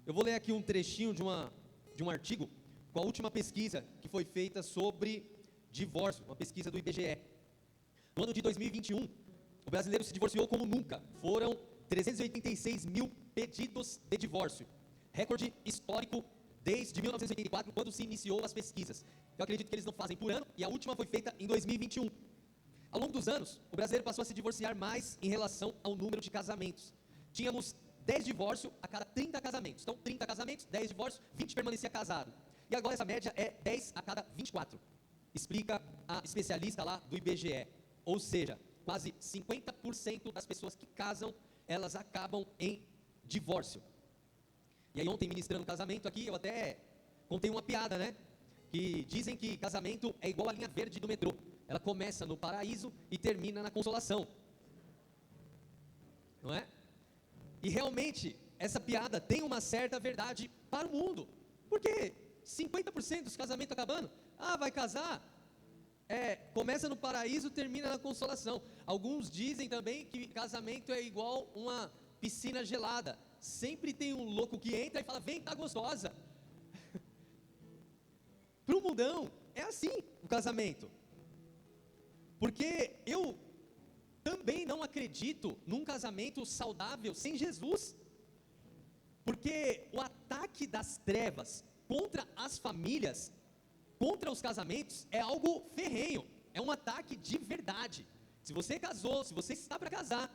Eu vou ler aqui um trechinho de um artigo com a última pesquisa que foi feita sobre divórcio, uma pesquisa do IBGE. No ano de 2021, o brasileiro se divorciou como nunca. Foram 386 mil pedidos de divórcio. Recorde histórico desde 1984, quando se iniciou as pesquisas. Eu acredito que eles não fazem por ano, e a última foi feita em 2021. Ao longo dos anos, o brasileiro passou a se divorciar mais em relação ao número de casamentos. Tínhamos 10 divórcios a cada 30 casamentos. Então, 30 casamentos, 10 divórcios, 20 permanecia casado. E agora essa média é 10 a cada 24. Explica a especialista lá do IBGE. Ou seja, quase 50% das pessoas que casam, elas acabam em divórcio. E aí ontem, ministrando casamento aqui, eu até contei uma piada, né? Que dizem que casamento é igual a linha verde do metrô. Ela começa no paraíso e termina na consolação. Não é? E realmente, essa piada tem uma certa verdade para o mundo. Porque 50% dos casamentos acabando, vai casar, começa no paraíso, termina na consolação. Alguns dizem também que casamento é igual uma piscina gelada. Sempre tem um louco que entra e fala, vem, tá gostosa. Para o mundão, é assim o casamento. Porque eu também não acredito num casamento saudável sem Jesus. Porque o ataque das trevas contra as famílias, contra os casamentos, é algo ferrenho. É um ataque de verdade. Se você casou, se você está para casar,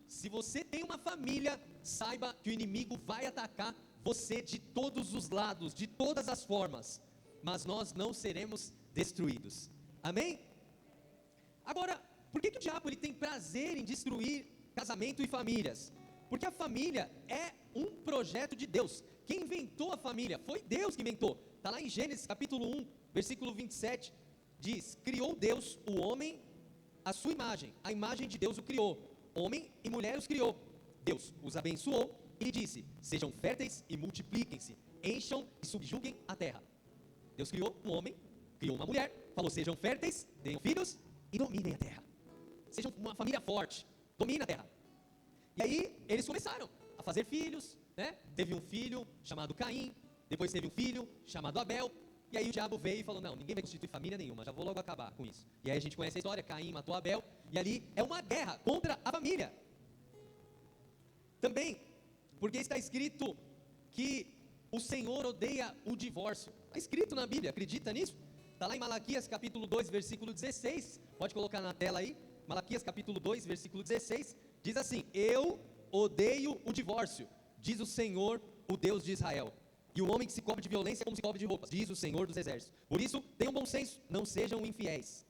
se você tem uma família, saiba que o inimigo vai atacar você de todos os lados, de todas as formas. Mas nós não seremos destruídos. Amém? Agora, por que o diabo ele tem prazer em destruir casamento e famílias? Porque a família é um projeto de Deus. Quem inventou a família? Foi Deus que inventou. Está lá em Gênesis capítulo 1, versículo 27. Diz, criou Deus o homem à sua imagem. A imagem de Deus o criou. Homem e mulher os criou. Deus os abençoou e disse, sejam férteis e multipliquem-se. Encham e subjuguem a terra. Deus criou um homem, criou uma mulher. Falou, sejam férteis, tenham filhos e dominem a terra. Sejam uma família forte, dominem a terra. E aí eles começaram a fazer filhos, né? Teve um filho chamado Caim, depois teve um filho chamado Abel, e aí o diabo veio e falou, não, ninguém vai constituir família nenhuma, já vou logo acabar com isso. E aí a gente conhece a história, Caim matou Abel, e ali é uma guerra contra a família. Também, porque está escrito que o Senhor odeia o divórcio. Está escrito na Bíblia, acredita nisso? Está lá em Malaquias capítulo 2, versículo 16, pode colocar na tela aí, Malaquias capítulo 2, versículo 16, diz assim, eu odeio o divórcio, diz o Senhor, o Deus de Israel. E o homem que se cobre de violência é como se cobre de roupas, diz o Senhor dos exércitos. Por isso, tenham bom senso, não sejam infiéis.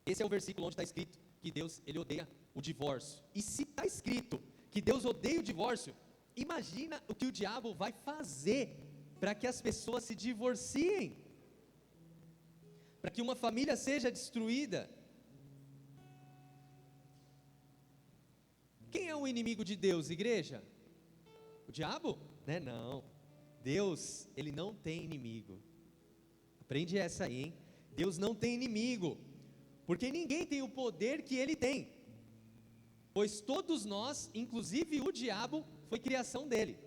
Esse é o versículo onde está escrito que Deus, ele odeia o divórcio. E se está escrito que Deus odeia o divórcio, imagina o que o diabo vai fazer para que as pessoas se divorciem, para que uma família seja destruída. Quem é o inimigo de Deus, igreja? O diabo? Né? Não. Deus, ele não tem inimigo. Aprende essa aí, hein? Deus não tem inimigo, porque ninguém tem o poder que ele tem. Pois todos nós, inclusive o diabo, foi criação dele.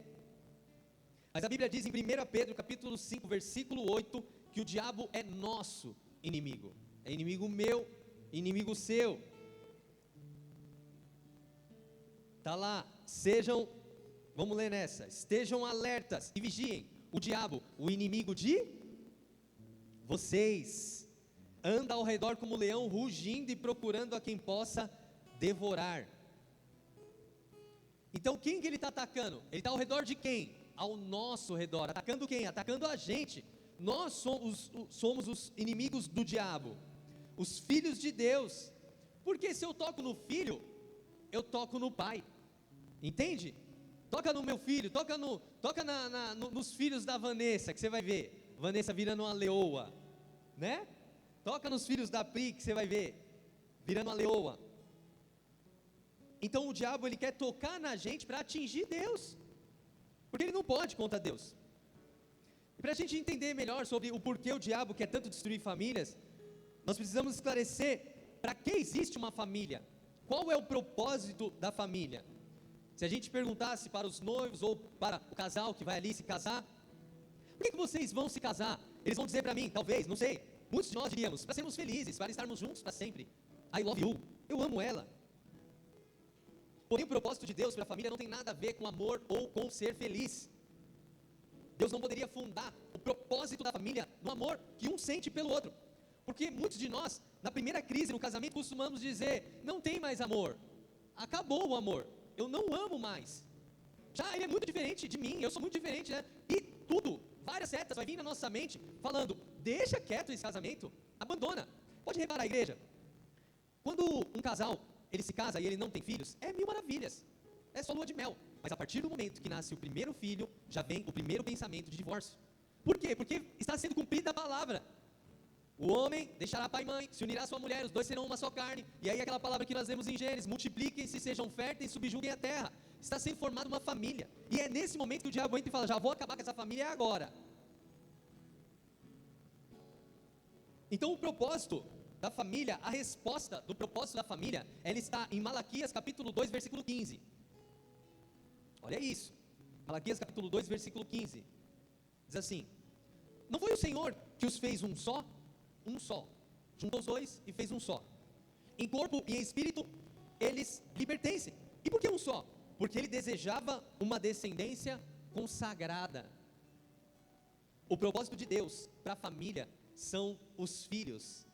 Mas a Bíblia diz em 1 Pedro capítulo 5, versículo 8, que o diabo é nosso inimigo. É inimigo meu, inimigo seu. Está lá, vamos ler nessa, estejam alertas e vigiem, o diabo, o inimigo de vocês, anda ao redor como leão, rugindo e procurando a quem possa devorar. Então quem que ele está atacando? Ele está ao redor de quem? Ao nosso redor, atacando quem? Atacando a gente. Nós somos os inimigos do diabo, os filhos de Deus, porque se eu toco no filho, eu toco no pai, entende? Toca no meu filho, toca nos filhos da Vanessa, que você vai ver, Vanessa virando uma leoa, né? Toca nos filhos da Pri, que você vai ver, virando uma leoa. Então o diabo, ele quer tocar na gente para atingir Deus, porque ele não pode contra Deus. E para a gente entender melhor sobre o porquê o diabo quer tanto destruir famílias, nós precisamos esclarecer para que existe uma família, qual é o propósito da família. Se a gente perguntasse para os noivos ou para o casal que vai ali se casar, por que vocês vão se casar? Eles vão dizer para mim, talvez, não sei, muitos de nós diríamos, para sermos felizes, para estarmos juntos para sempre. I love you, eu amo ela. Porém, o propósito de Deus para a família não tem nada a ver com amor ou com ser feliz. Deus não poderia fundar o propósito da família no amor que um sente pelo outro. Porque muitos de nós, na primeira crise no casamento, costumamos dizer, não tem mais amor, acabou o amor, eu não amo mais. Já ele é muito diferente de mim, eu sou muito diferente, né? E tudo, várias setas vai vir na nossa mente, falando, deixa quieto esse casamento, abandona. Pode reparar, igreja, quando um casal, ele se casa e ele não tem filhos, é mil maravilhas, é só lua de mel. Mas a partir do momento que nasce o primeiro filho, já vem o primeiro pensamento de divórcio. Por quê? Porque está sendo cumprida a palavra. O homem deixará pai e mãe, se unirá à sua mulher, os dois serão uma só carne. E aí aquela palavra que nós vemos em Gênesis, multipliquem-se, sejam férteis, subjuguem a terra. Está sendo formada uma família. E é nesse momento que o diabo entra e fala, já vou acabar com essa família agora. Então o propósito da família, a resposta do propósito da família, ela está em Malaquias capítulo 2, versículo 15. Olha isso, Malaquias capítulo 2, versículo 15, diz assim, não foi o Senhor que os fez um só, juntou os dois e fez um só, em corpo e em espírito eles lhe pertencem, e por que um só? Porque ele desejava uma descendência consagrada. O propósito de Deus para a família são os filhos,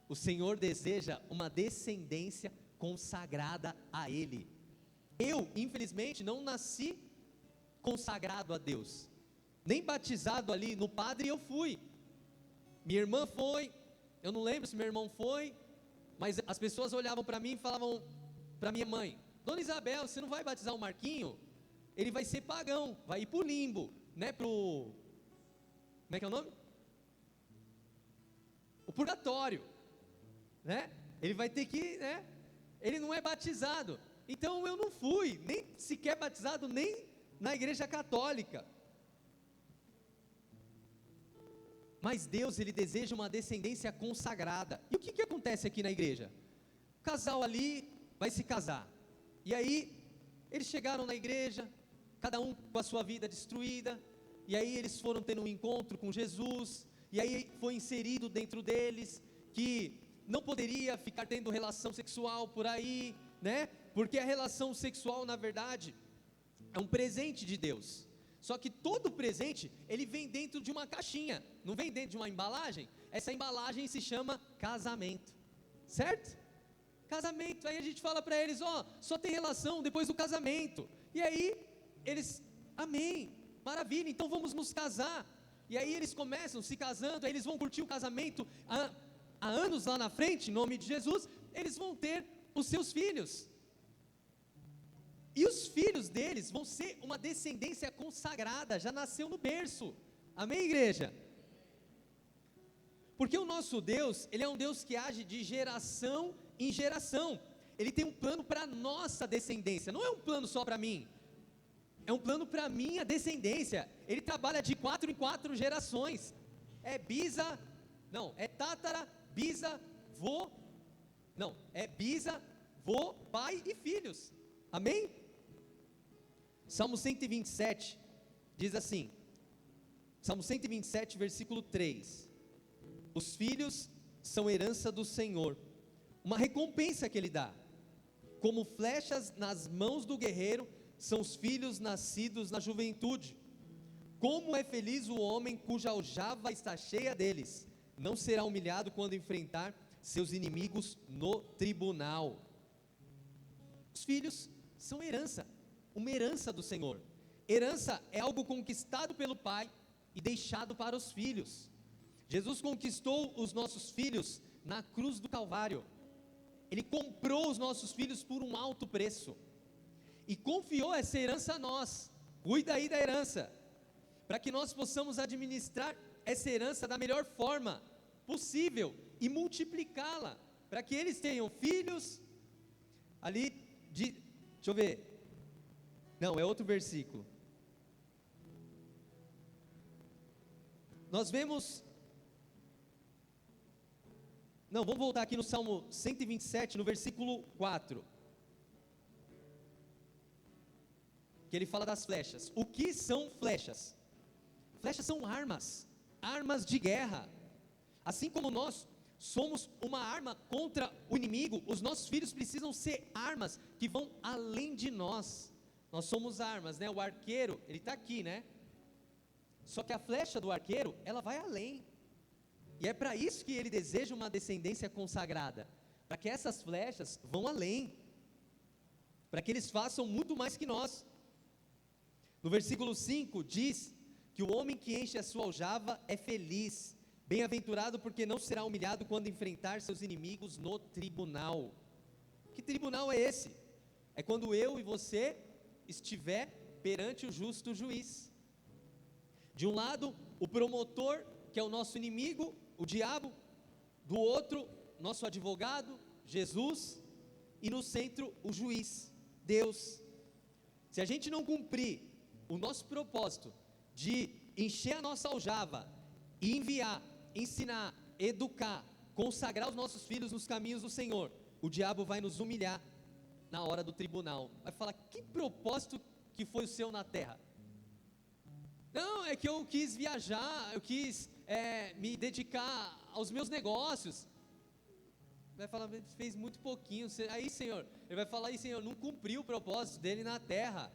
o Senhor deseja uma descendência consagrada a Ele. Eu, infelizmente, não nasci consagrado a Deus, nem batizado ali no padre eu fui, minha irmã foi, eu não lembro se meu irmão foi, mas as pessoas olhavam para mim e falavam para minha mãe, Dona Isabel, você não vai batizar o Marquinho? Ele vai ser pagão, vai ir para o limbo, né, como é que é o nome? O purgatório, né, ele vai ter que, né, ele não é batizado. Então eu não fui, nem sequer batizado, nem na igreja católica. Mas Deus, Ele deseja uma descendência consagrada. E o que acontece aqui na igreja? O casal ali vai se casar. E aí, eles chegaram na igreja, cada um com a sua vida destruída. E aí eles foram tendo um encontro com Jesus. E aí foi inserido dentro deles que não poderia ficar tendo relação sexual por aí, né? Porque a relação sexual, na verdade, é um presente de Deus. Só que todo presente, ele vem dentro de uma caixinha, não vem dentro de uma embalagem. Essa embalagem se chama casamento, certo? Casamento, aí a gente fala para eles, só tem relação depois do casamento. E aí, eles, amém, maravilha, então vamos nos casar. E aí eles começam se casando, aí eles vão curtir o casamento, há anos lá na frente, em nome de Jesus, eles vão ter os seus filhos. E os filhos deles vão ser uma descendência consagrada, já nasceu no berço, amém, igreja? Porque o nosso Deus, Ele é um Deus que age de geração em geração, Ele tem um plano para a nossa descendência, não é um plano só para mim, é um plano para a minha descendência. Ele trabalha de 4 em 4 gerações, é tátara, bisa, vô, pai e filhos, amém? Salmo 127, diz assim, Salmo 127, versículo 3, os filhos são herança do Senhor, uma recompensa que Ele dá, como flechas nas mãos do guerreiro, são os filhos nascidos na juventude, como é feliz o homem cuja aljava está cheia deles, não será humilhado quando enfrentar seus inimigos no tribunal. Os filhos são herança, uma herança do Senhor. Herança é algo conquistado pelo Pai e deixado para os filhos. Jesus conquistou os nossos filhos na cruz do Calvário. Ele comprou os nossos filhos por um alto preço e confiou essa herança a nós. Cuida aí da herança, para que nós possamos administrar essa herança da melhor forma possível e multiplicá-la, para que eles tenham filhos ali deixa eu ver, não, é outro versículo, nós vemos, vamos voltar aqui no Salmo 127, no versículo 4, que ele fala das flechas. O que são flechas? Flechas são armas, armas de guerra. Assim como nós somos uma arma contra o inimigo, os nossos filhos precisam ser armas que vão além de nós. Nós somos armas, né? O arqueiro, ele está aqui, né? Só que a flecha do arqueiro, ela vai além. E é para isso que ele deseja uma descendência consagrada, para que essas flechas vão além, para que eles façam muito mais que nós. No versículo 5 diz que o homem que enche a sua aljava é feliz, bem-aventurado porque não será humilhado quando enfrentar seus inimigos no tribunal. Que tribunal é esse? É quando eu e você estiver perante o justo juiz. De um lado, o promotor, que é o nosso inimigo, o diabo; do outro, nosso advogado, Jesus; e no centro, o juiz, Deus. Se a gente não cumprir o nosso propósito de encher a nossa aljava e enviar, ensinar, educar, consagrar os nossos filhos nos caminhos do Senhor, o diabo vai nos humilhar na hora do tribunal. Vai falar: que propósito que foi o seu na terra? Não, é que eu quis viajar, eu quis me dedicar aos meus negócios. Vai falar: fez muito pouquinho. Aí, Senhor, ele vai falar: aí, Senhor, não cumpriu o propósito dele na terra.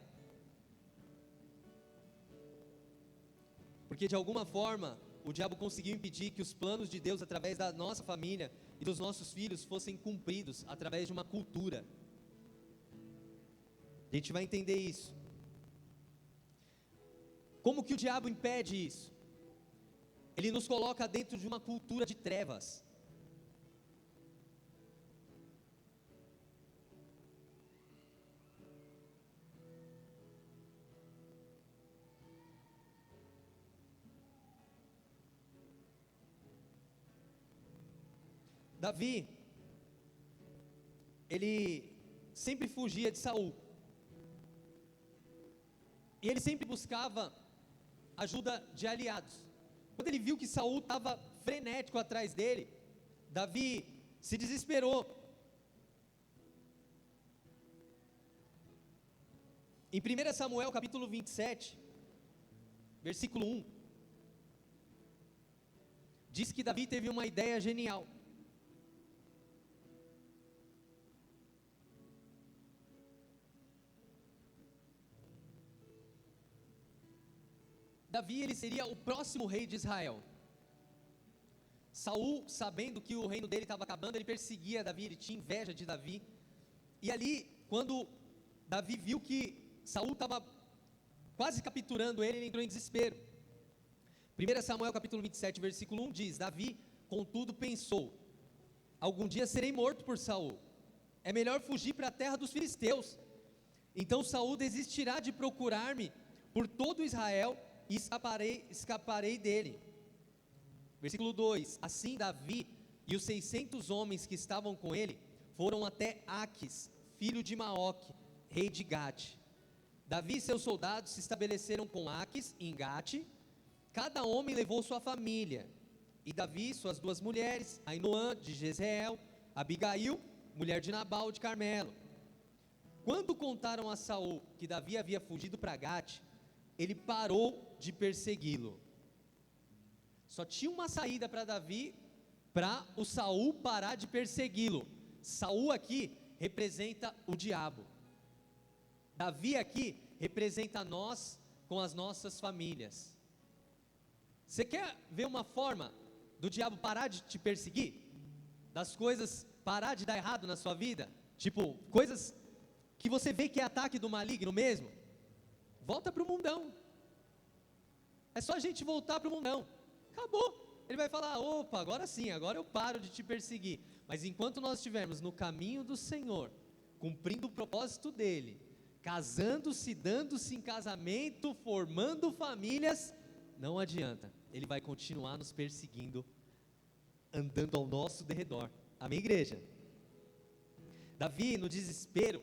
Porque de alguma forma o diabo conseguiu impedir que os planos de Deus através da nossa família e dos nossos filhos fossem cumpridos através de uma cultura. A gente vai entender isso. Como que o diabo impede isso? Ele nos coloca dentro de uma cultura de trevas. Davi, ele sempre fugia de Saul, e ele sempre buscava ajuda de aliados. Quando ele viu que Saul estava frenético atrás dele, Davi se desesperou. Em 1 Samuel capítulo 27, versículo 1, diz que Davi teve uma ideia genial. Davi, ele seria o próximo rei de Israel. Saul, sabendo que o reino dele estava acabando, ele perseguia Davi, ele tinha inveja de Davi. E ali, quando Davi viu que Saul estava quase capturando ele, ele entrou em desespero. 1 Samuel capítulo 27, versículo 1 diz: Davi, contudo, pensou: algum dia serei morto por Saul, é melhor fugir para a terra dos filisteus. Então Saul desistirá de procurar-me por todo Israel, e escaparei dele. Versículo 2: assim Davi e os 600 homens que estavam com ele foram até Aquis, filho de Maoque, rei de Gate. Davi e seus soldados se estabeleceram com Aquis em Gate. Cada homem levou sua família, e Davi suas 2 mulheres, Ainoã de Jezreel, Abigail, mulher de Nabal de Carmelo. Quando contaram a Saul que Davi havia fugido para Gate, ele parou de persegui-lo. Só tinha uma saída para Davi, para o Saul parar de persegui-lo. Saul aqui representa o diabo. Davi aqui representa nós com as nossas famílias. Você quer ver uma forma do diabo parar de te perseguir? Das coisas parar de dar errado na sua vida? Tipo, coisas que você vê que é ataque do maligno mesmo? Volta para o mundão. É só a gente voltar para o mundão. Acabou. Ele vai falar: opa, agora sim, agora eu paro de te perseguir. Mas enquanto nós estivermos no caminho do Senhor, cumprindo o propósito dele, casando-se, dando-se em casamento, formando famílias, não adianta. Ele vai continuar nos perseguindo, andando ao nosso derredor. Amém, igreja? Davi, no desespero,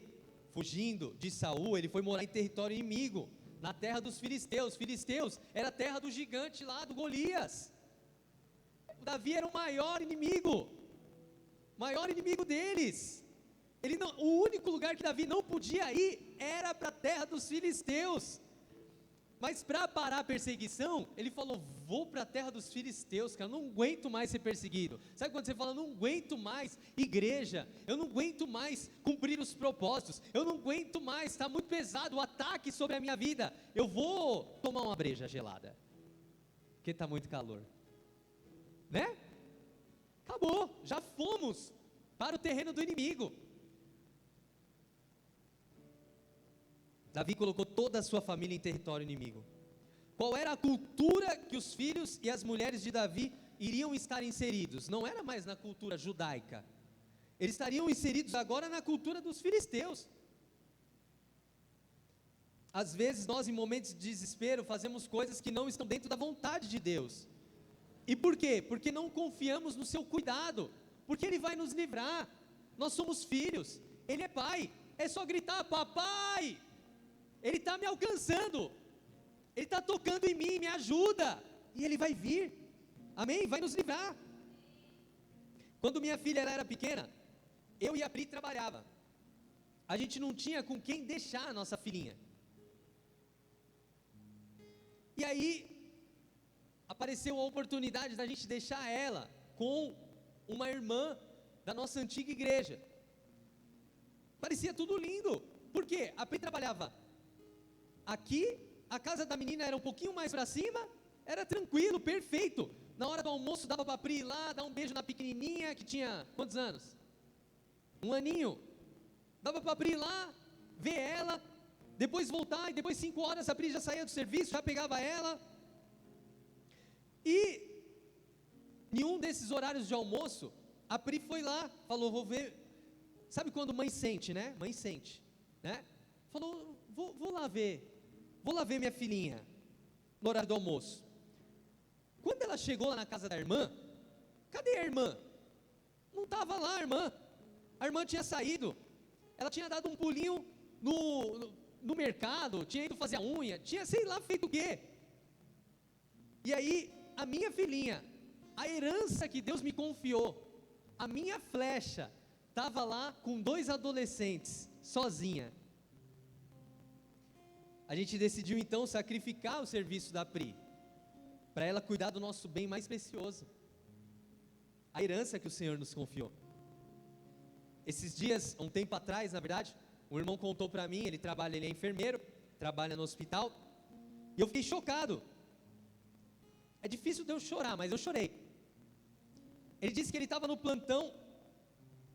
fugindo de Saul, ele foi morar em território inimigo, na terra dos filisteus. Filisteus era a terra do gigante lá, do Golias. O Davi era o maior inimigo deles. O único lugar que Davi não podia ir era para a terra dos filisteus. Mas para parar a perseguição, ele falou: vou para a terra dos filisteus, cara, eu não aguento mais ser perseguido. Sabe quando você fala: não aguento mais igreja, eu não aguento mais cumprir os propósitos, eu não aguento mais, está muito pesado o ataque sobre a minha vida, eu vou tomar uma breja gelada, porque está muito calor, né? Acabou, já fomos para o terreno do inimigo. Davi colocou toda a sua família em território inimigo. Qual era a cultura que os filhos e as mulheres de Davi iriam estar inseridos? Não era mais na cultura judaica. Eles estariam inseridos agora na cultura dos filisteus. Às vezes nós, em momentos de desespero, fazemos coisas que não estão dentro da vontade de Deus. E por quê? Porque não confiamos no seu cuidado, porque Ele vai nos livrar. Nós somos filhos, Ele é Pai, é só gritar: papai! Ele está me alcançando, Ele está tocando em mim, me ajuda, e Ele vai vir, amém? Vai nos livrar. Quando minha filha era pequena, eu e a Pri trabalhava, a gente não tinha com quem deixar a nossa filhinha, e aí apareceu a oportunidade da gente deixar ela com uma irmã da nossa antiga igreja. Parecia tudo lindo, por quê? A Pri trabalhava aqui, a casa da menina era um pouquinho mais para cima, era tranquilo, perfeito. Na hora do almoço dava para a Pri ir lá, dar um beijo na pequenininha, que tinha quantos anos? 1 aninho. Dava para a Pri ir lá, ver ela, depois voltar, e depois 5 horas a Pri já saía do serviço, já pegava ela. E em um desses horários de almoço, a Pri foi lá, falou: vou ver. Sabe quando mãe sente, né? Mãe sente, né? Falou: vou lá ver minha filhinha, no horário do almoço. Quando ela chegou lá na casa da irmã, cadê a irmã? Não estava lá a irmã tinha saído, ela tinha dado um pulinho no mercado, tinha ido fazer a unha, tinha sei lá feito o quê. E aí, a minha filhinha, a herança que Deus me confiou, a minha flecha, estava lá com 2 adolescentes, sozinha. A gente decidiu então sacrificar o serviço da Pri, para ela cuidar do nosso bem mais precioso, a herança que o Senhor nos confiou. Esses dias, um tempo atrás, na verdade, um irmão contou para mim, ele é enfermeiro, trabalha no hospital, e eu fiquei chocado. É difícil de eu chorar, mas eu chorei. Ele disse que ele estava no plantão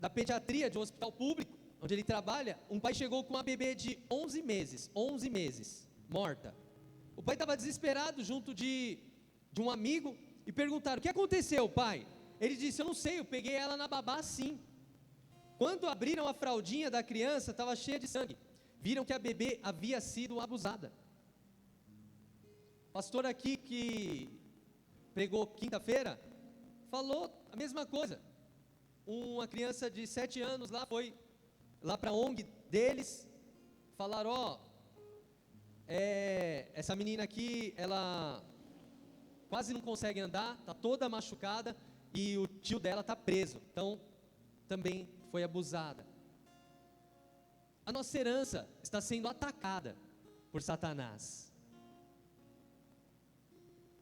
da pediatria de um hospital público, onde ele trabalha. Um pai chegou com uma bebê de 11 meses, morta. O pai estava desesperado junto de um amigo, e perguntaram: o que aconteceu, pai? Ele disse: eu não sei, eu peguei ela na babá sim. Quando abriram a fraldinha da criança, estava cheia de sangue, viram que a bebê havia sido abusada. O pastor aqui que pregou quinta-feira, falou a mesma coisa. Uma criança de 7 anos lá foi lá para a ONG deles, falaram: essa menina aqui, ela quase não consegue andar, está toda machucada, e o tio dela está preso, então também foi abusada. A nossa herança está sendo atacada por Satanás.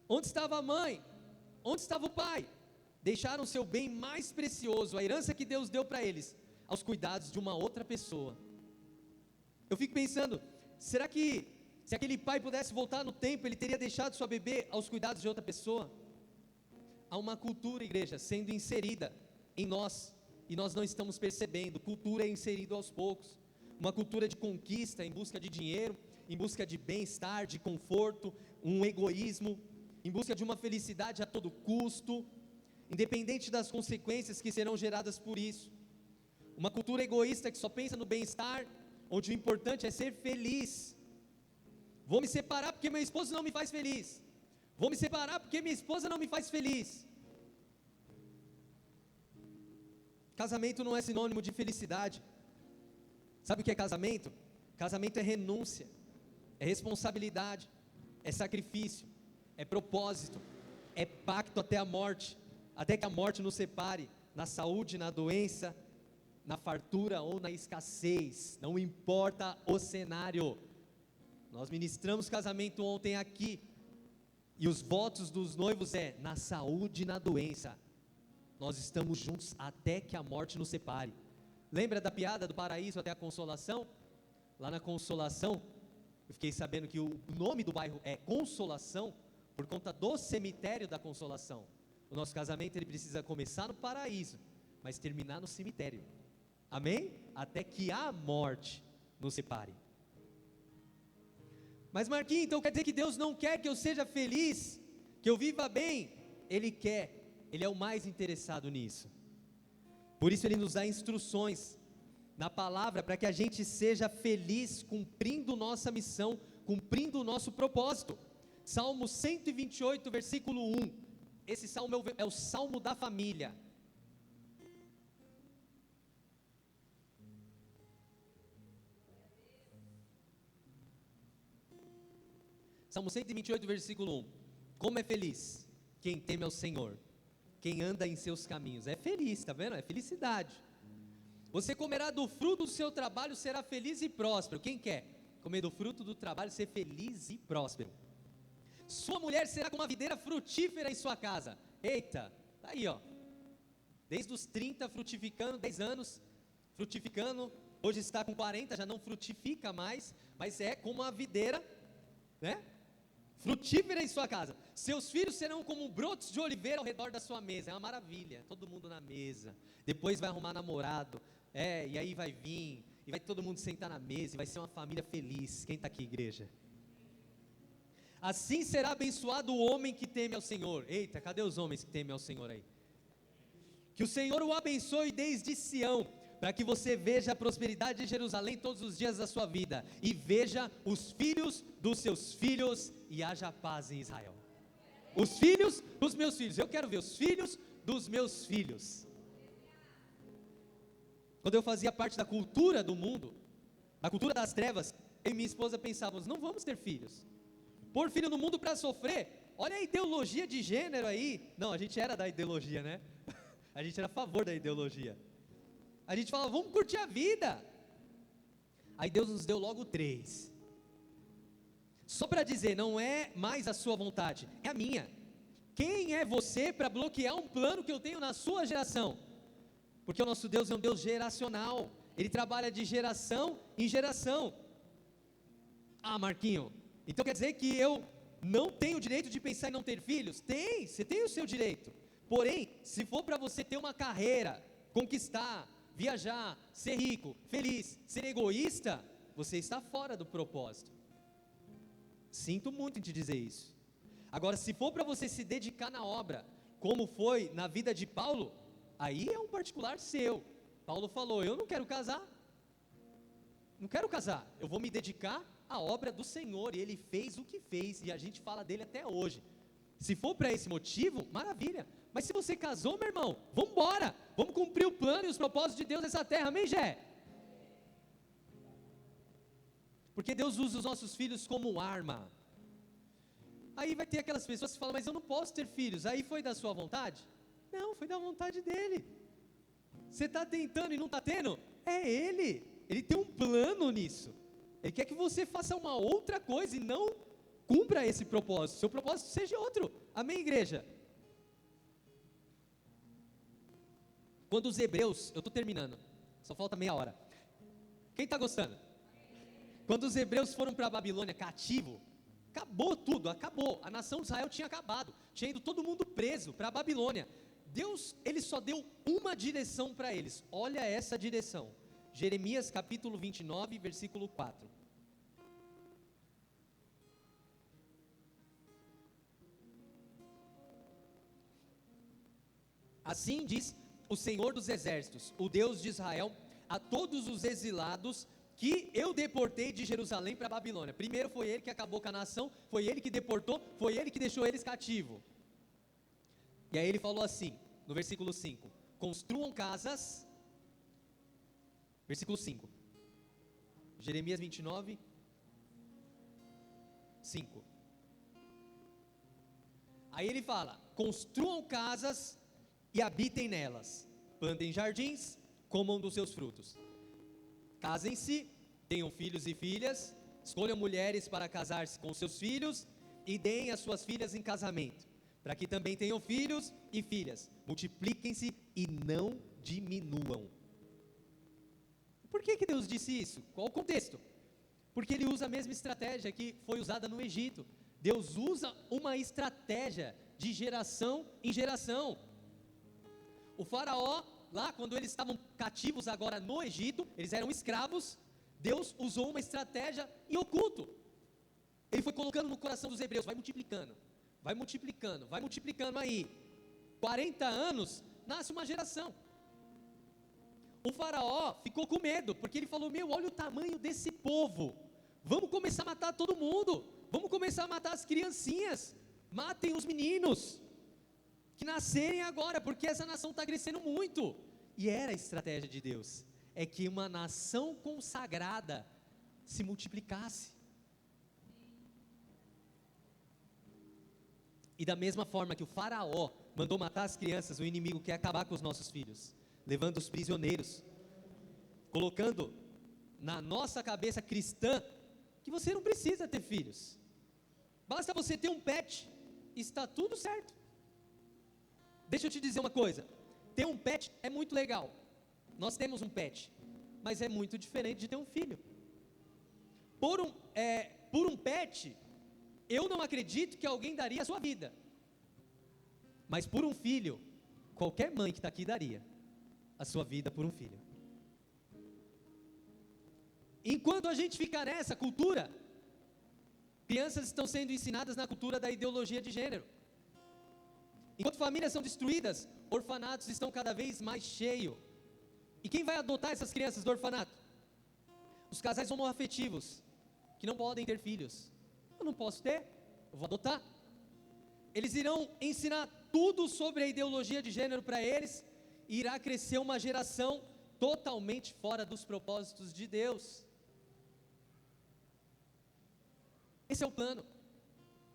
Onde estava a mãe? Onde estava o pai? Deixaram o seu bem mais precioso, a herança que Deus deu para eles, aos cuidados de uma outra pessoa. Eu fico pensando, será que se aquele pai pudesse voltar no tempo, ele teria deixado sua bebê aos cuidados de outra pessoa? Há uma cultura, igreja, sendo inserida em nós, e nós não estamos percebendo. Cultura é inserida aos poucos, uma cultura de conquista, em busca de dinheiro, em busca de bem-estar, de conforto, um egoísmo, em busca de uma felicidade a todo custo, independente das consequências que serão geradas por isso. Uma cultura egoísta que só pensa no bem-estar, onde o importante é ser feliz. Vou me separar porque meu esposo não me faz feliz. Vou me separar porque minha esposa não me faz feliz. Casamento não é sinônimo de felicidade. Sabe o que é casamento? Casamento é renúncia, é responsabilidade, é sacrifício, é propósito, é pacto até a morte, até que a morte nos separe, na saúde, na doença, na fartura ou na escassez, não importa o cenário. Nós ministramos casamento ontem aqui, e os votos dos noivos é na saúde e na doença. Nós estamos juntos até que a morte nos separe. Lembra da piada do paraíso até a consolação? Lá na Consolação, eu fiquei sabendo que o nome do bairro é Consolação, por conta do cemitério da Consolação. O nosso casamento ele precisa começar no paraíso, mas terminar no cemitério. Amém? Até que a morte nos separe. Mas Marquinhos, então quer dizer que Deus não quer que eu seja feliz, que eu viva bem? Ele quer, Ele é o mais interessado nisso. Por isso Ele nos dá instruções na palavra, para que a gente seja feliz, cumprindo nossa missão, cumprindo o nosso propósito. Salmo 128, versículo 1, esse salmo é o salmo da família. Salmo 128, versículo 1, como é feliz quem teme ao Senhor, quem anda em seus caminhos. É feliz, está vendo? É felicidade. Você comerá do fruto do seu trabalho, será feliz e próspero. Quem quer comer do fruto do trabalho, ser feliz e próspero? Sua mulher será como uma videira frutífera em sua casa. Eita, tá aí ó, desde os 30 frutificando, 10 anos frutificando, hoje está com 40, já não frutifica mais, mas é como uma videira, né? Frutífera em sua casa. Seus filhos serão como brotos de oliveira ao redor da sua mesa. É uma maravilha, todo mundo na mesa. Depois vai arrumar namorado, e aí vai vir, e vai todo mundo sentar na mesa, e vai ser uma família feliz. Quem está aqui, igreja? Assim será abençoado o homem que teme ao Senhor. Eita, cadê os homens que temem ao Senhor aí? Que o Senhor o abençoe desde Sião, para que você veja a prosperidade de Jerusalém todos os dias da sua vida, e veja os filhos dos seus filhos, e haja paz em Israel. Os filhos dos meus filhos, eu quero ver os filhos dos meus filhos. Quando eu fazia parte da cultura do mundo, a cultura das trevas, eu e minha esposa pensávamos, não vamos ter filhos, pôr filho no mundo para sofrer. Olha a ideologia de gênero aí. Não, a gente era da ideologia, né? A gente era a favor da ideologia. A gente falava, vamos curtir a vida. Aí Deus nos deu logo 3. Só para dizer, não é mais a sua vontade, é a minha. Quem é você para bloquear um plano que eu tenho na sua geração? Porque o nosso Deus é um Deus geracional. Ele trabalha de geração em geração. Ah, Marquinho, então quer dizer que eu não tenho o direito de pensar em não ter filhos? Tem, você tem o seu direito. Porém, se for para você ter uma carreira, conquistar, viajar, ser rico, feliz, ser egoísta, você está fora do propósito. Sinto muito em te dizer isso. Agora, se for para você se dedicar na obra, como foi na vida de Paulo, aí é um particular seu. Paulo falou, eu não quero casar, eu vou me dedicar à obra do Senhor, e ele fez o que fez, e a gente fala dele até hoje. Se for para esse motivo, maravilha. Mas se você casou, meu irmão, vamos embora, vamos cumprir o plano e os propósitos de Deus nessa terra, amém, Jé? Porque Deus usa os nossos filhos como arma. Aí vai ter aquelas pessoas que falam, mas eu não posso ter filhos. Aí foi da sua vontade? Não, foi da vontade dele. Você está tentando e não está tendo? É ele tem um plano nisso. Ele quer que você faça uma outra coisa e não cumpra esse propósito. Seu propósito seja outro. Amém, igreja? Quando os hebreus, eu estou terminando, só falta meia hora. Quem está gostando? Quando os hebreus foram para a Babilônia cativo, acabou tudo, acabou. A nação de Israel tinha acabado, tinha ido todo mundo preso para a Babilônia. Deus, ele só deu uma direção para eles. Olha essa direção. Jeremias capítulo 29, versículo 4. Assim diz o Senhor dos Exércitos, o Deus de Israel, a todos os exilados que eu deportei de Jerusalém para a Babilônia. Primeiro foi ele que acabou com a nação, foi ele que deportou, foi ele que deixou eles cativos. E aí ele falou assim, no versículo 5, construam casas, versículo 5, Jeremias 29, 5. Aí ele fala, construam casas e habitem nelas, plantem jardins, comam dos seus frutos. Casem-se, tenham filhos e filhas, escolham mulheres para casar-se com seus filhos e deem as suas filhas em casamento, para que também tenham filhos e filhas. Multipliquem-se e não diminuam. Por que Deus disse isso? Qual o contexto? Porque Ele usa a mesma estratégia que foi usada no Egito. Deus usa uma estratégia de geração em geração. O faraó, lá quando eles estavam cativos agora no Egito, eles eram escravos, Deus usou uma estratégia em oculto. Ele foi colocando no coração dos hebreus, vai multiplicando aí. 40 anos, nasce uma geração. O faraó ficou com medo, porque ele falou, olha o tamanho desse povo, vamos começar a matar todo mundo, vamos começar a matar as criancinhas, matem os meninos, que nascerem agora, porque essa nação está crescendo muito. E era a estratégia de Deus, é que uma nação consagrada se multiplicasse. E da mesma forma que o faraó mandou matar as crianças, o inimigo quer acabar com os nossos filhos, levando os prisioneiros, colocando na nossa cabeça cristã, que você não precisa ter filhos, basta você ter um pet, está tudo certo. Deixa eu te dizer uma coisa, ter um pet é muito legal, nós temos um pet, mas é muito diferente de ter um filho. Por um pet, eu não acredito que alguém daria a sua vida, mas por um filho, qualquer mãe que está aqui daria a sua vida por um filho. Enquanto a gente fica nessa cultura, crianças estão sendo ensinadas na cultura da ideologia de gênero. Enquanto famílias são destruídas, orfanatos estão cada vez mais cheios. E quem vai adotar essas crianças do orfanato? Os casais homoafetivos, que não podem ter filhos. Eu não posso ter, eu vou adotar. Eles irão ensinar tudo sobre a ideologia de gênero para eles, e irá crescer uma geração totalmente fora dos propósitos de Deus. Esse é o plano.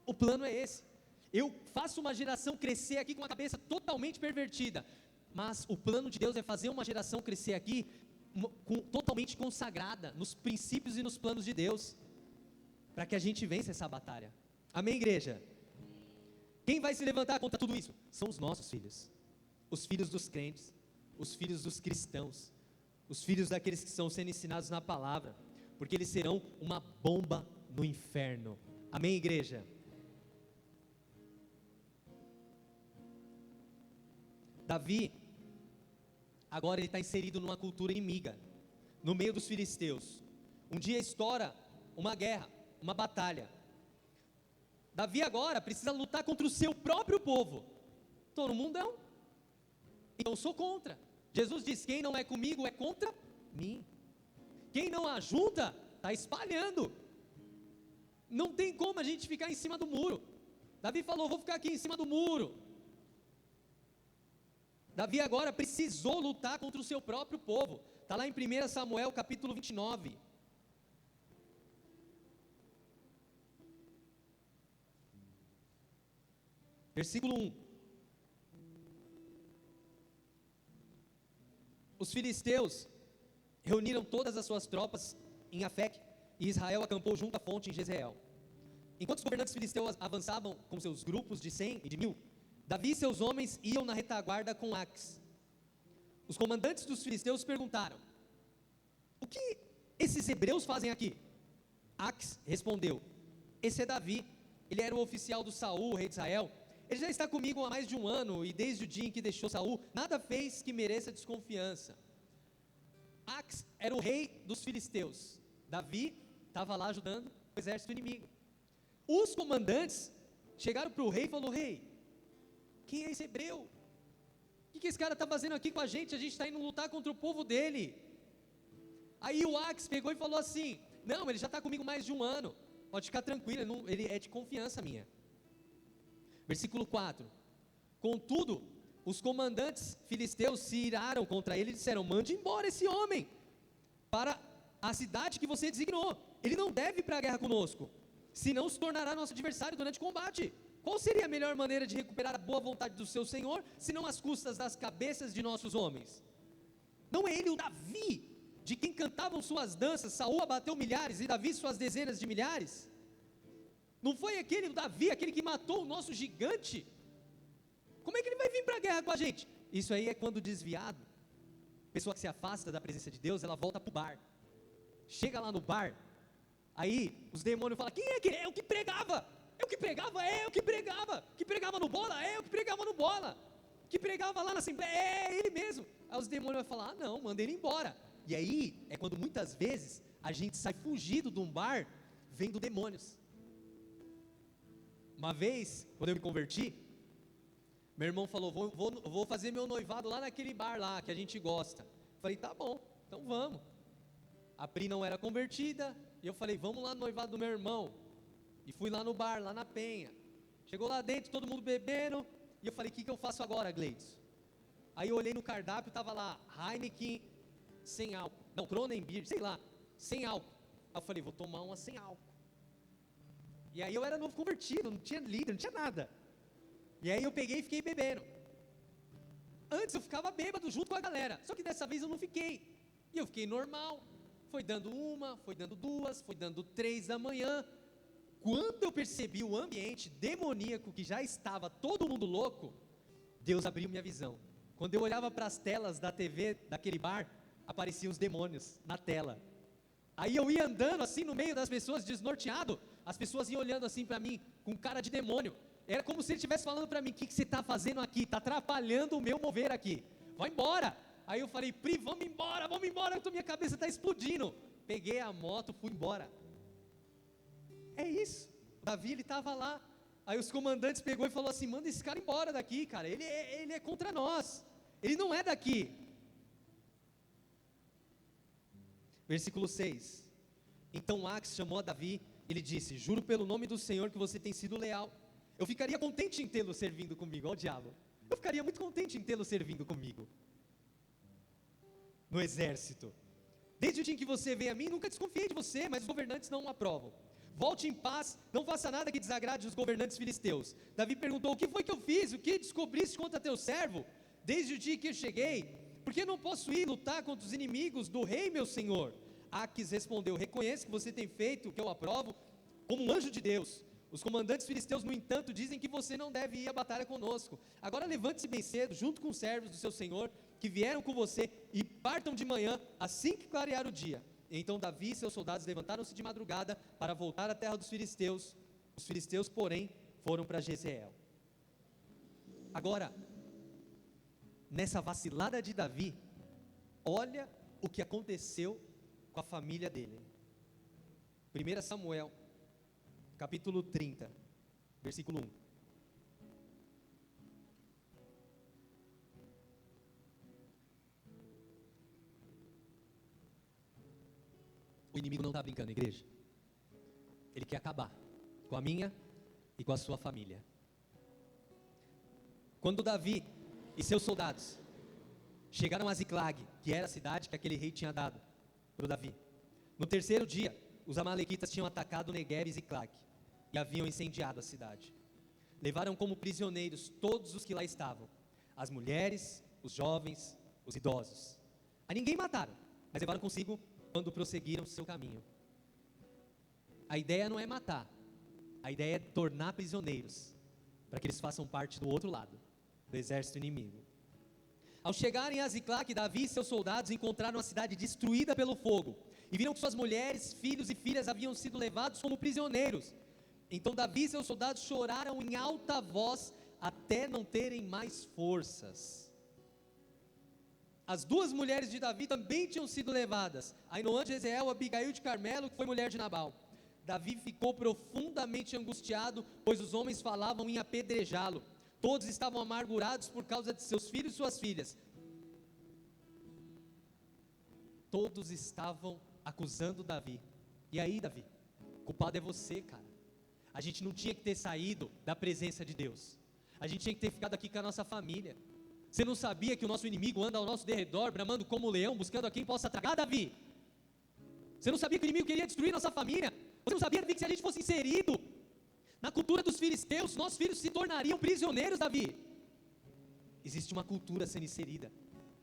O plano é esse. Eu faço uma geração crescer aqui com a cabeça totalmente pervertida, mas o plano de Deus é fazer uma geração crescer aqui totalmente consagrada nos princípios e nos planos de Deus, para que a gente vença essa batalha. Amém, igreja? Quem vai se levantar contra tudo isso? São os nossos filhos, os filhos dos crentes, os filhos dos cristãos, os filhos daqueles que estão sendo ensinados na palavra, porque eles serão uma bomba no inferno. Amém, igreja? Davi, agora ele está inserido numa cultura inimiga, no meio dos filisteus. Um dia estoura uma guerra, uma batalha. Davi agora precisa lutar contra o seu próprio povo. Estou no mundão, então sou contra. Jesus diz, quem não é comigo é contra mim. Quem não ajunta, está espalhando. Não tem como a gente ficar em cima do muro. Davi falou, vou ficar aqui em cima do muro. Davi agora precisou lutar contra o seu próprio povo. Está lá em 1 Samuel capítulo 29. Versículo 1. Os filisteus reuniram todas as suas tropas em Afec, e Israel acampou junto à fonte em Jezreel. Enquanto os governantes filisteus avançavam com seus grupos de 100 e de 1000, Davi e seus homens iam na retaguarda com Aques. Os comandantes dos filisteus perguntaram, o que esses hebreus fazem aqui? Aques respondeu, esse é Davi, ele era o oficial do Saul, rei de Israel. Ele já está comigo há mais de um ano, e desde o dia em que deixou Saul, nada fez que mereça desconfiança. Aques era o rei dos filisteus. Davi estava lá ajudando o exército inimigo. Os comandantes chegaram para o rei e falaram, rei, quem é esse hebreu? O que esse cara está fazendo aqui com a gente está indo lutar contra o povo dele. Aí o Aques pegou e falou assim, não, ele já está comigo mais de um ano, pode ficar tranquilo, ele é de confiança minha. Versículo 4, contudo, os comandantes filisteus se iraram contra ele e disseram, mande embora esse homem para a cidade que você designou, ele não deve ir para a guerra conosco, senão se tornará nosso adversário durante o combate. Qual seria a melhor maneira de recuperar a boa vontade do seu Senhor, senão às custas das cabeças de nossos homens? Não é ele o Davi, de quem cantavam suas danças, Saul abateu milhares e Davi suas dezenas de milhares? Não foi aquele o Davi, aquele que matou o nosso gigante? Como é que ele vai vir para a guerra com a gente? Isso aí é quando desviado, pessoa que se afasta da presença de Deus, ela volta para o bar. Chega lá no bar, aí os demônios falam: quem é que é o que pregava? É o que pregava, é o que pregava. Que pregava no bola, é o que pregava no bola. Que pregava lá na Assembleia, é ele mesmo. Aí os demônios vão falar: ah, não, manda ele embora. E aí é quando muitas vezes a gente sai fugido de um bar vendo demônios. Uma vez, quando eu me converti, meu irmão falou: vou fazer meu noivado lá naquele bar lá que a gente gosta. Falei: tá bom, então vamos. A Pri não era convertida, e eu falei: vamos lá no noivado do meu irmão. E fui lá no bar, lá na Penha. Chegou lá dentro, todo mundo bebendo, e eu falei: o que eu faço agora, Gleides? Aí eu olhei no cardápio, estava lá, Heineken sem álcool, não, Kronenbier, sei lá, sem álcool. Aí eu falei: vou tomar uma sem álcool. E aí eu era novo convertido, não tinha líder, não tinha nada. E aí eu peguei e fiquei bebendo. Antes eu ficava bêbado junto com a galera, só que dessa vez eu não fiquei. E eu fiquei normal, foi dando uma, foi dando duas, foi dando 3 da manhã. Quando eu percebi o ambiente demoníaco, que já estava todo mundo louco, Deus abriu minha visão. Quando eu olhava para as telas da TV, daquele bar, apareciam os demônios na tela. Aí eu ia andando assim no meio das pessoas, desnorteado, as pessoas iam olhando assim para mim, com cara de demônio. Era como se ele estivesse falando para mim: o que você está fazendo aqui? Está atrapalhando o meu mover aqui, vai embora. Aí eu falei: Pri, vamos embora, minha cabeça está explodindo. Peguei a moto, fui embora. É isso, Davi, ele estava lá. Aí os comandantes pegou e falou assim: manda esse cara embora daqui, cara, ele é contra nós, ele não é daqui. Versículo 6, então Ax chamou a Davi, ele disse: juro pelo nome do Senhor que você tem sido leal, eu ficaria contente em tê-lo servindo comigo. Ó o diabo, eu ficaria muito contente em tê-lo servindo comigo no exército. Desde o dia em que você veio a mim, nunca desconfiei de você, mas os governantes não o aprovam. Volte em paz, não faça nada que desagrade os governantes filisteus. Davi perguntou: o que foi que eu fiz? O que descobriste contra teu servo? Desde o dia que eu cheguei, por que não posso ir lutar contra os inimigos do rei, meu senhor? Aques respondeu: reconheço que você tem feito o que eu aprovo como um anjo de Deus. Os comandantes filisteus, no entanto, dizem que você não deve ir à batalha conosco. Agora levante-se bem cedo, junto com os servos do seu senhor, que vieram com você, e partam de manhã, assim que clarear o dia. Então Davi e seus soldados levantaram-se de madrugada para voltar à terra dos filisteus. Os filisteus, porém, foram para Jezreel. Agora, nessa vacilada de Davi, olha o que aconteceu com a família dele. 1 Samuel, capítulo 30, versículo 1. O inimigo não está brincando, igreja. Ele quer acabar com a minha e com a sua família. Quando Davi e seus soldados chegaram a Ziclag, que era a cidade que aquele rei tinha dado para o Davi, no terceiro dia, os amalequitas tinham atacado Negueb e Ziclag e haviam incendiado a cidade. Levaram como prisioneiros todos os que lá estavam, as mulheres, os jovens, os idosos. A ninguém mataram, mas levaram consigo quando prosseguiram seu caminho. A ideia não é matar, a ideia é tornar prisioneiros, para que eles façam parte do outro lado, do exército inimigo. Ao chegarem a Ziclag, Davi e seus soldados encontraram a cidade destruída pelo fogo, e viram que suas mulheres, filhos e filhas haviam sido levados como prisioneiros. Então Davi e seus soldados choraram em alta voz, até não terem mais forças. As 2 mulheres de Davi também tinham sido levadas, Ainoã de Jezreel, Abigail de Carmelo, que foi mulher de Nabal. Davi ficou profundamente angustiado, pois os homens falavam em apedrejá-lo. Todos estavam amargurados por causa de seus filhos e suas filhas. Todos estavam acusando Davi. E aí, Davi, o culpado é você, cara. A gente não tinha que ter saído da presença de Deus. A gente tinha que ter ficado aqui com a nossa família. Você não sabia que o nosso inimigo anda ao nosso derredor, bramando como um leão, buscando a quem possa tragar, Davi? Você não sabia que o inimigo queria destruir nossa família? Você não sabia, Davi, que se a gente fosse inserido na cultura dos filisteus, nossos filhos se tornariam prisioneiros, Davi? Existe uma cultura sendo inserida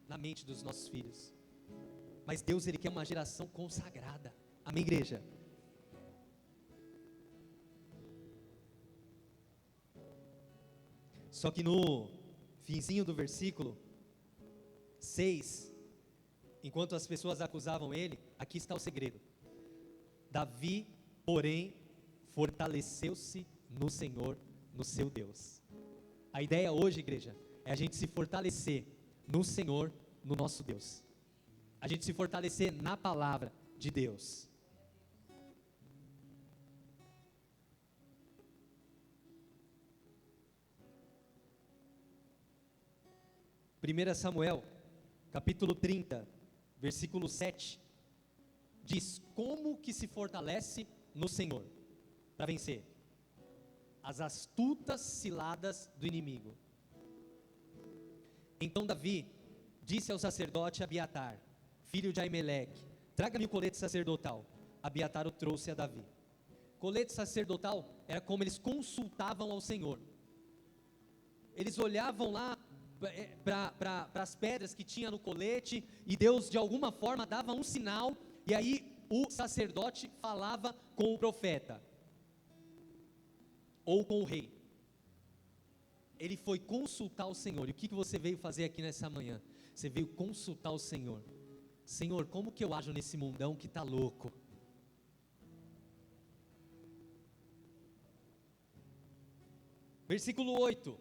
na mente dos nossos filhos. Mas Deus, Ele quer uma geração consagrada. Amém, igreja? Só que no finzinho do versículo 6, enquanto as pessoas acusavam ele, aqui está o segredo. Davi, porém, fortaleceu-se no Senhor, no seu Deus. A ideia hoje, igreja, é a gente se fortalecer no Senhor, no nosso Deus. A gente se fortalecer na palavra de Deus. Primeira Samuel, capítulo 30, versículo 7, diz como que se fortalece no Senhor para vencer as astutas ciladas do inimigo. Então Davi disse ao sacerdote Abiatar, filho de Aimeleque: traga-me o colete sacerdotal. Abiatar o trouxe a Davi. Colete sacerdotal era como eles consultavam ao Senhor. Eles olhavam lá para as pedras que tinha no colete, e Deus de alguma forma dava um sinal, e aí o sacerdote falava com o profeta, ou com o rei. Ele foi consultar o Senhor. E o que você veio fazer aqui nessa manhã? Você veio consultar o Senhor. Senhor, como que eu ajo nesse mundão que está louco? Versículo 8.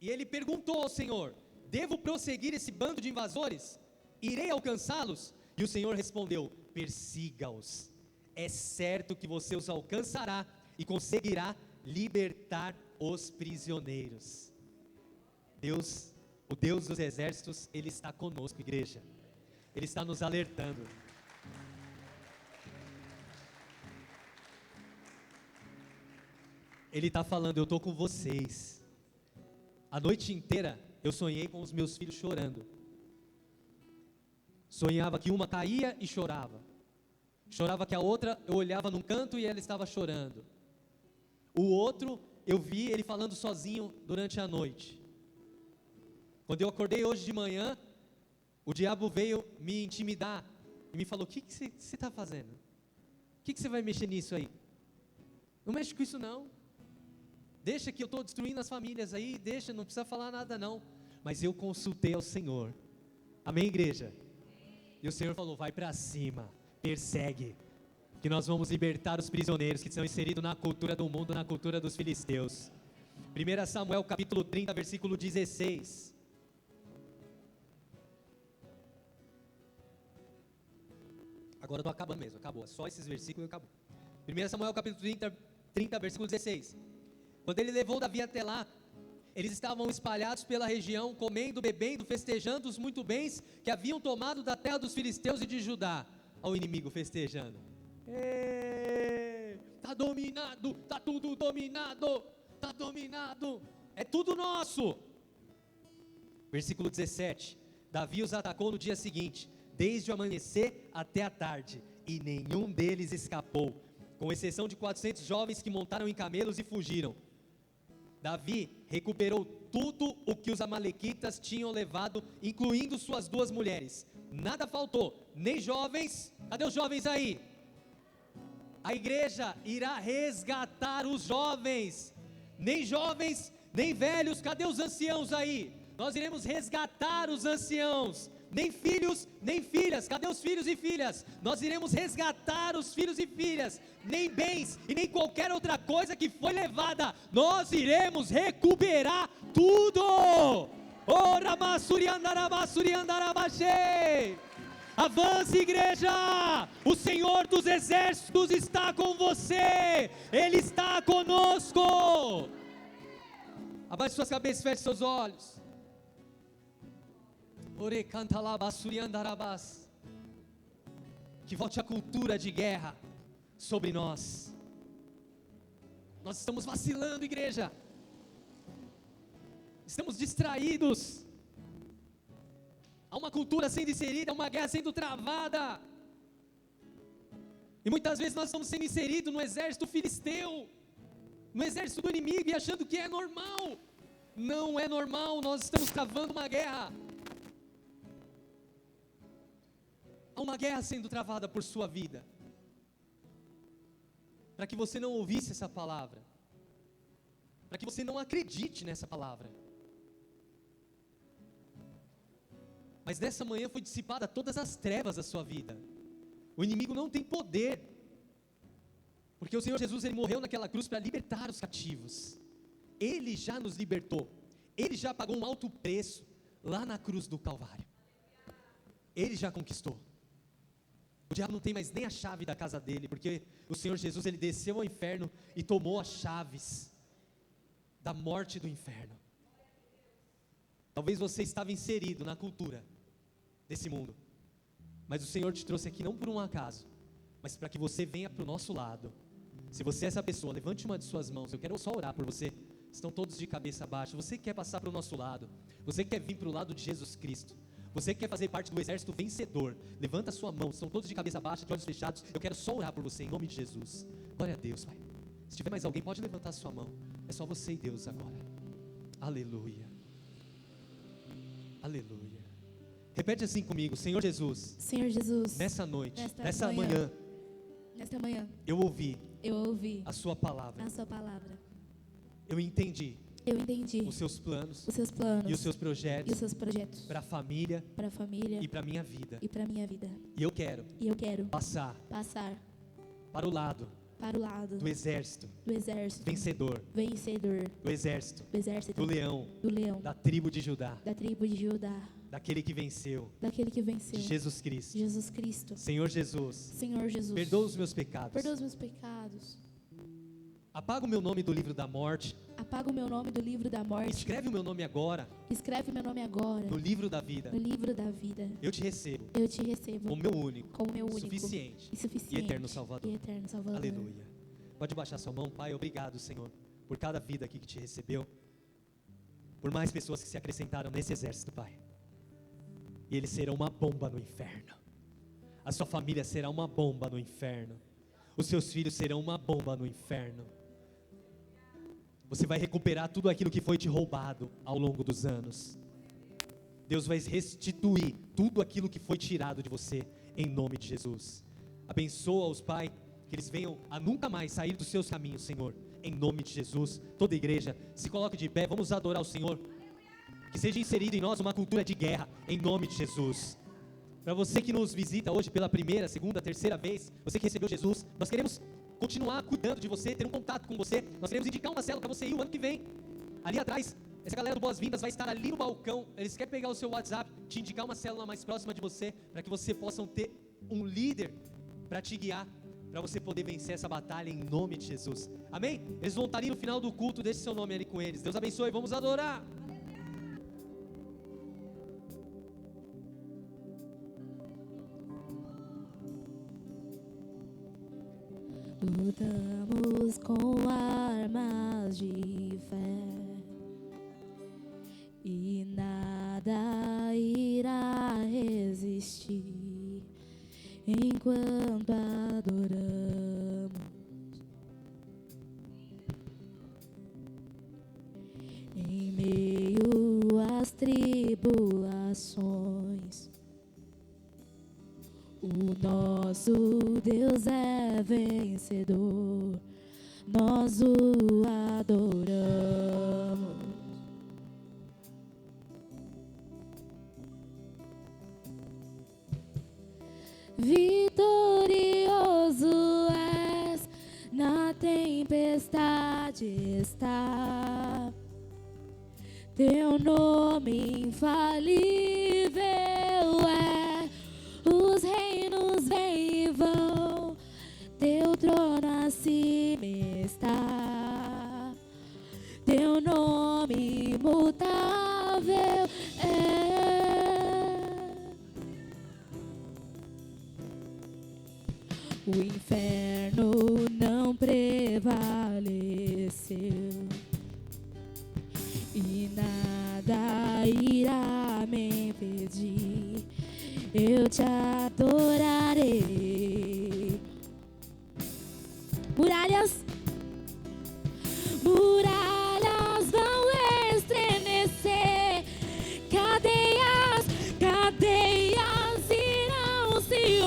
E ele perguntou ao Senhor: devo prosseguir esse bando de invasores? Irei alcançá-los? E o Senhor respondeu: persiga-os. É certo que você os alcançará e conseguirá libertar os prisioneiros. Deus, o Deus dos exércitos, Ele está conosco, igreja. Ele está nos alertando. Ele está falando: eu estou com vocês. A noite inteira eu sonhei com os meus filhos chorando. Sonhava que uma caía e chorava. Chorava que a outra, eu olhava num canto e ela estava chorando. O outro, eu vi ele falando sozinho durante a noite. Quando eu acordei hoje de manhã, o diabo veio me intimidar e me falou: o que você está fazendo? O que você vai mexer nisso aí? Não mexe com isso não. Deixa que eu estou destruindo as famílias aí, deixa, não precisa falar nada não. Mas eu consultei ao Senhor. Amém, igreja? E o Senhor falou: vai para cima, persegue, que nós vamos libertar os prisioneiros que são inseridos na cultura do mundo, na cultura dos filisteus. 1 Samuel capítulo 30, versículo 16. Agora eu estou acabando mesmo, acabou, só esses versículos e acabou. 1 Samuel capítulo 30, versículo 16. Quando ele levou Davi até lá, eles estavam espalhados pela região, comendo, bebendo, festejando os muito bens que haviam tomado da terra dos filisteus e de Judá. Ao inimigo festejando. Está dominado, está tudo dominado, está dominado, é tudo nosso. Versículo 17. Davi os atacou no dia seguinte, desde o amanhecer até a tarde, e nenhum deles escapou, com exceção de 400 jovens que montaram em camelos e fugiram. Davi recuperou tudo o que os amalequitas tinham levado, incluindo suas 2 mulheres. Nada faltou, nem jovens. Cadê os jovens aí? A igreja irá resgatar os jovens. Nem jovens, nem velhos. Cadê os anciãos aí? Nós iremos resgatar os anciãos. Nem filhos, nem filhas. Cadê os filhos e filhas? Nós iremos resgatar os filhos e filhas. Nem bens e nem qualquer outra coisa que foi levada. Nós iremos recuperar tudo. Ora massuriandarabachei. Avance, igreja. O Senhor dos exércitos está com você. Ele está conosco. Abaixe suas cabeças, feche seus olhos. Que volte a cultura de guerra sobre nós. Nós estamos vacilando, igreja. Estamos distraídos. Há uma cultura sendo inserida, há uma guerra sendo travada. E muitas vezes nós estamos sendo inseridos no exército filisteu, no exército do inimigo, e achando que é normal. Não é normal, nós estamos travando uma guerra. há uma guerra sendo travada por sua vida, para que você não ouvisse essa palavra, para que você não acredite nessa palavra. Mas nessa manhã foi dissipada todas as trevas da sua vida. O inimigo não tem poder, porque o Senhor Jesus, Ele morreu naquela cruz para libertar os cativos. Ele já nos libertou, Ele já pagou um alto preço, lá na cruz do Calvário. Ele já conquistou. O diabo não tem mais nem a chave da casa dele, porque o Senhor Jesus, Ele desceu ao inferno e tomou as chaves da morte do inferno. Talvez você estava inserido na cultura desse mundo, mas o Senhor te trouxe aqui não por um acaso, mas para que você venha para o nosso lado. Se você é essa pessoa, levante uma de suas mãos, eu quero só orar por você. Estão todos de cabeça baixa. Você quer passar para o nosso lado, você quer vir para o lado de Jesus Cristo, você quer fazer parte do exército vencedor, levanta a sua mão. Estão todos de cabeça baixa, de olhos fechados. Eu quero só orar por você, em nome de Jesus. Glória a Deus, Pai. Se tiver mais alguém, pode levantar a sua mão. É só você e Deus agora. Aleluia, aleluia. Repete assim comigo: Senhor Jesus, Senhor Jesus, nessa noite, nesta nessa manhã, eu ouvi a sua palavra. Eu entendi os seus planos e os seus projetos para a família e para a minha vida. E eu quero passar para o lado do exército vencedor, do exército do leão, da tribo de Judá, daquele que venceu, de Jesus Cristo. Senhor Jesus, perdoa os meus pecados. Apaga o meu nome do livro da morte. Escreve o meu nome agora no livro da vida. Eu te recebo como meu único, suficiente e eterno Salvador. Aleluia. Pode baixar sua mão. Pai, obrigado, Senhor, por cada vida aqui que te recebeu, por mais pessoas que se acrescentaram nesse exército, Pai. E eles serão uma bomba no inferno. A sua família será uma bomba no inferno. Os seus filhos serão uma bomba no inferno. Você vai recuperar tudo aquilo que foi te roubado ao longo dos anos. Deus vai restituir tudo aquilo que foi tirado de você, em nome de Jesus. Abençoa-os, Pai, que eles venham a nunca mais sair dos seus caminhos, Senhor, em nome de Jesus. Toda a igreja, se coloque de pé, vamos adorar o Senhor. Que seja inserido em nós uma cultura de guerra, em nome de Jesus. Para você que nos visita hoje pela primeira, segunda, terceira vez, você que recebeu Jesus, nós queremos continuar cuidando de você, ter um contato com você. Nós queremos indicar uma célula para você ir o ano que vem. Ali atrás, essa galera do Boas-Vindas vai estar ali no balcão. Eles querem pegar o seu WhatsApp, te indicar uma célula mais próxima de você, para que você possa ter um líder para te guiar, para você poder vencer essa batalha em nome de Jesus. Amém? Eles vão estar ali no final do culto, deixe seu nome ali com eles. Deus abençoe, vamos adorar. Lutamos com armas de fé e nada irá resistir enquanto adoramos. Em meio às tribulações, o nosso Deus é vencedor, nós o adoramos. Vitorioso és, na tempestade está, teu nome infalível é. Os reinos vêm e vão, teu trono acima está, teu nome imutável é. O inferno não prevaleceu e nada irá me impedir. Eu te adorarei. Muralhas vão estremecer, cadeias irão se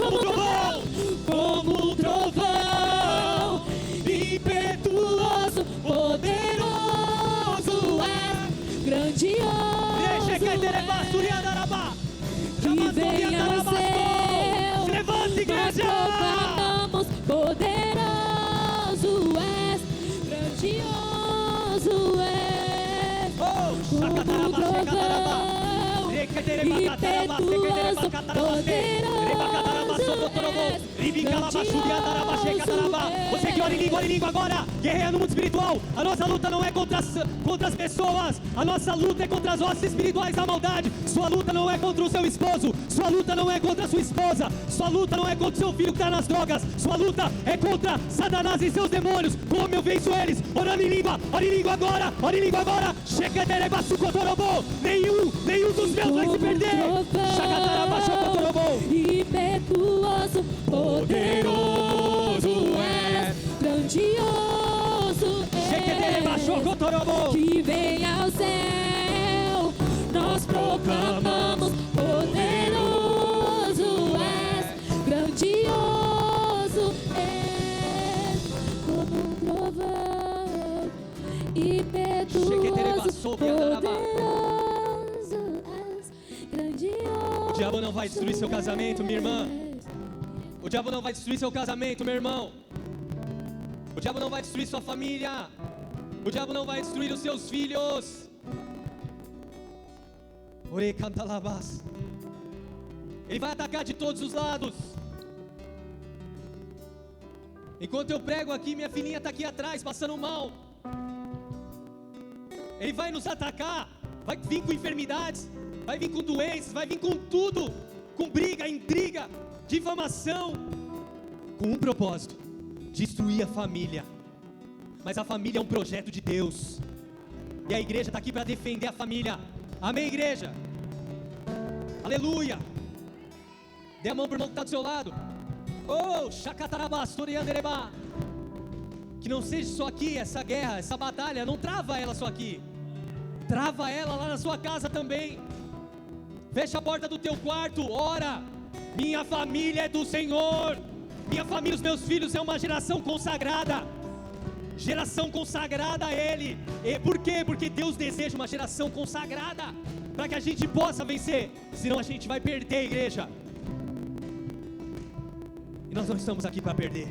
como trovão, como um trovão, impetuoso, poderoso é, grandioso, que vem ao céu, se levanta, nós igreja. proclamamos, poderoso és, grandioso és, como um trovão, impetuoso, Você que ora em língua agora, guerreia no mundo espiritual. A nossa luta não é contra as pessoas, a nossa luta é contra as hostes espirituais da maldade. Sua luta não é contra o seu esposo, sua luta não é contra a sua esposa, sua luta não é contra o seu filho que está nas drogas, sua luta é contra Satanás e seus demônios. Como eu venço eles? Orando em língua, ora em língua agora, ora em língua agora. Nenhum dos meus vai se perder. Impetuoso, poderoso é, grandioso é, que vem ao céu, nós proclamamos, poderoso é, grandioso é, como um trovão, impetuoso, poderoso é, grandioso. O diabo não vai destruir seu casamento, minha irmã. O diabo não vai destruir seu casamento, meu irmão. O diabo não vai destruir sua família. O diabo não vai destruir os seus filhos. Ore cantalabás. Ele vai atacar de todos os lados. Enquanto eu prego aqui, minha filhinha está aqui atrás, passando mal. Ele vai nos atacar. Vai vir com enfermidades, vai vir com doenças, vai vir com tudo. Com briga, intriga, difamação, com um propósito: destruir a família. Mas a família é um projeto de Deus, e a igreja está aqui para defender a família. Amém, igreja? Aleluia. Dê a mão para o irmão que está do seu lado. Oh, shacatarabastoriandereba. Que não seja só aqui essa guerra, essa batalha. Não trava ela só aqui, trava ela lá na sua casa também. Fecha a porta do teu quarto, ora. Minha família é do Senhor. Minha família, os meus filhos é uma geração consagrada. Geração consagrada a Ele. E por quê? Porque Deus deseja uma geração consagrada, para que a gente possa vencer. Senão a gente vai perder, igreja. E nós não estamos aqui para perder.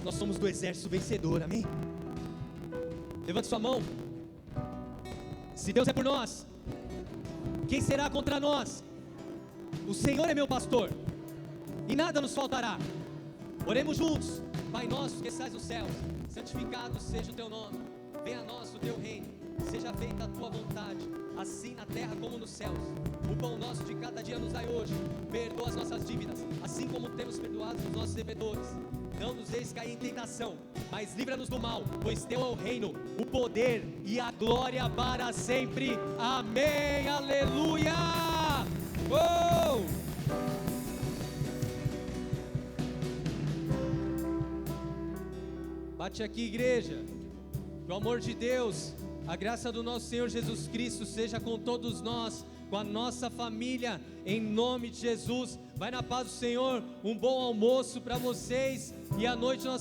Nós somos do exército vencedor, amém? Levante sua mão. Se Deus é por nós, quem será contra nós? O Senhor é meu pastor, e nada nos faltará. Oremos juntos. Pai nosso que estás nos céus, santificado seja o teu nome. Venha a nós o teu reino. Seja feita a tua vontade, assim na terra como nos céus. O pão nosso de cada dia nos dai hoje. Perdoa as nossas dívidas, assim como temos perdoado os nossos devedores. Não nos deixes cair em tentação, mas livra-nos do mal, pois teu é o reino, o poder e a glória para sempre. Amém, aleluia. Oh! Bate aqui, igreja. Que o amor de Deus, a graça do nosso Senhor Jesus Cristo seja com todos nós, com a nossa família, em nome de Jesus. Vai na paz do Senhor. Um bom almoço para vocês, e à noite nós